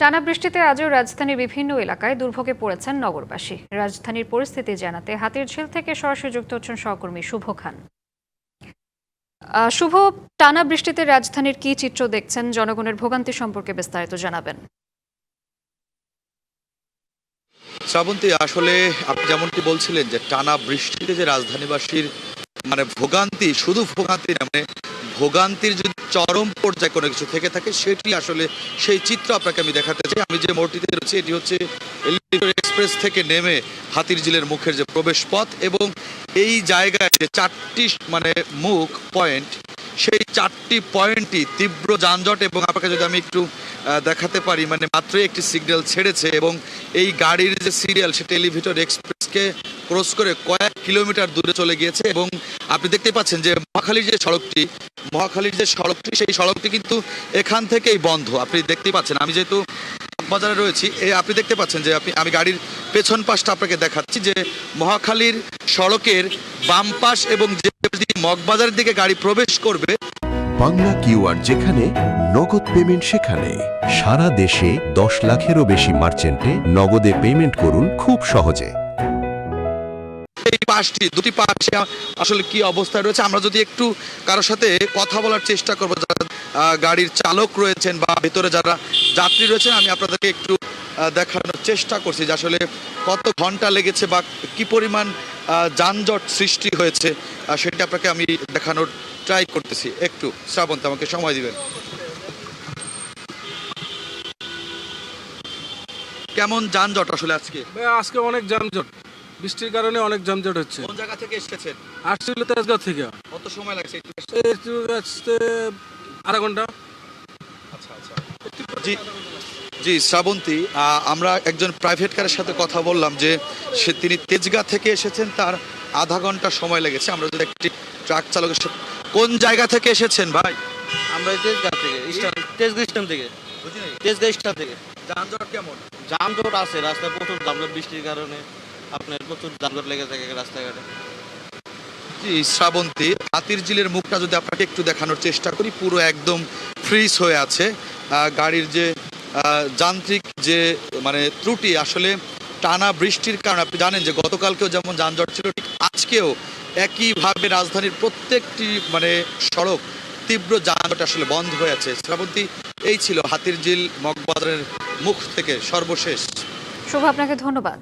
টানা বৃষ্টিতে আজও রাজধানীর বিভিন্ন এলাকায় দুর্ভোগে পড়েছেন নগরবাসী। রাজধানীর পরিস্থিতি জানাতে হাতিরঝিল থেকে সরাসরি যুক্ত হচ্ছেন সহকর্মী শুভ খান। শুভ, টানা বৃষ্টিতে রাজধানীর কি চিত্র দেখছেন? জনগণের ভোগান্তি সম্পর্কে বিস্তারিত জানাবেন। শ্রাবন্তী, আসলে আপনি যেমনটি বলছিলেন যে টানা বৃষ্টিতে যে রাজধানীবাসীর ভোগান্তি, শুধু ভোগান্তি না, ভোগান্তির যদি চরম পর্যায়ে কোনো কিছু থেকে থাকে সেটি আসলে সেই চিত্র আপনাকে আমি দেখাতে চাই। আমি যে মোড়টিতে রয়েছি এটি হচ্ছে এলিভেটর এক্সপ্রেস থেকে নেমে হাতিরঝিলের মুখের যে প্রবেশ পথ, এবং এই জায়গায় যে চারটি মুখ পয়েন্ট, সেই চারটি পয়েন্টই তীব্র যানজট। এবং আপনাকে যদি আমি একটু দেখাতে পারি, মাত্রই একটি সিগন্যাল ছেড়েছে এবং এই গাড়ির যে সিরিয়াল সেটা এলিভেটর এক্সপ্রেসকে ক্রস করে কয়েক কিলোমিটার দূরে চলে গিয়েছে। এবং আপনি দেখতে পাচ্ছেন যে মহাখালীর যে সড়কটি সেই সড়কটি কিন্তু এখান থেকেই বন্ধ। আপনি দেখতেই পাচ্ছেন, আমি যেহেতু বাজারে রয়েছি, আপনি দেখতে পাচ্ছেন যে আমি গাড়ির পেছন পাশটা আপনাকে দেখাচ্ছি যে মহাখালীর সড়কের বাম পাশ এবং যে মগবাজারের দিকে গাড়ি প্রবেশ করবে। বাংলা কিউআর যেখানে নগদ পেমেন্ট সেখানে। সারা দেশে 10 লাখেরও বেশি মার্চেন্টে নগদে পেমেন্ট করুন খুব সহজে। এই দুটি পাশে আসলে কি অবস্থায় রয়েছে, আমরা যদি একটু কারোর সাথে কথা বলার চেষ্টা করবো, যারা গাড়ির চালক রয়েছেন বা ভেতরে যারা যাত্রী রয়েছেন, আমি আপনাদেরকে একটু দেখানোর চেষ্টা করছি যে আসলে কত ঘন্টা লেগেছে বা কি পরিমাণ যানজট সৃষ্টি হয়েছে, সেটা আপনাকে আমি দেখানোর ট্রাই করতেছি। একটু শ্রাবন্ত, আমাকে সময় দিবেন। কেমন যানজট আসলে আজকে অনেক যানজট, বৃষ্টির কারণে অনেক যানজট হচ্ছে। কোন জায়গা থেকে এসেছেন? আসছিল তেজগাঁও থেকে। কত সময় লাগছে? আসতে আধা ঘন্টা। আচ্ছা আচ্ছা, জি জি শ্রাবন্তী, আমরা একজন প্রাইভেট কারের সাথে কথা বললাম যে তিনি তেজগাঁ থেকে এসেছেন, তার আধা ঘন্টা সময় লেগেছে। আমরা যদি একটি ট্রাক চালকের সাথে, কোন জায়গা থেকে এসেছেন ভাই? আমরা তেজগাঁ থেকে, তেজগাঁ স্টেশন থেকে। তেজগাঁ স্টেশন থেকে। যানজট কেমন? যানজট আছে, রাস্তায় প্রচুর যানজট, বৃষ্টির কারণে আপনার প্রচুর যানজট লেগে থাকে রাস্তাঘাটে। জি শ্রাবন্তী, হাতিরঝিলের মুখটা যদি আপনাকে একটু দেখানোর চেষ্টা করি, পুরো একদম ফ্রিজ হয়ে আছে। গাড়ির যে যান্ত্রিক যে ত্রুটি, আসলে টানা বৃষ্টির কারণে আপনি জানেন যে গতকালকেও যেমন যানজট ছিল, ঠিক আজকেও একইভাবে রাজধানীর প্রত্যেকটি সড়ক তীব্র যানজট আসলে বন্ধ হয়ে আছে। শ্রাবন্তী, এই ছিল হাতিরঝিল মগবাজারের মুখ থেকে সর্বশেষ। শুভ, আপনাকে ধন্যবাদ।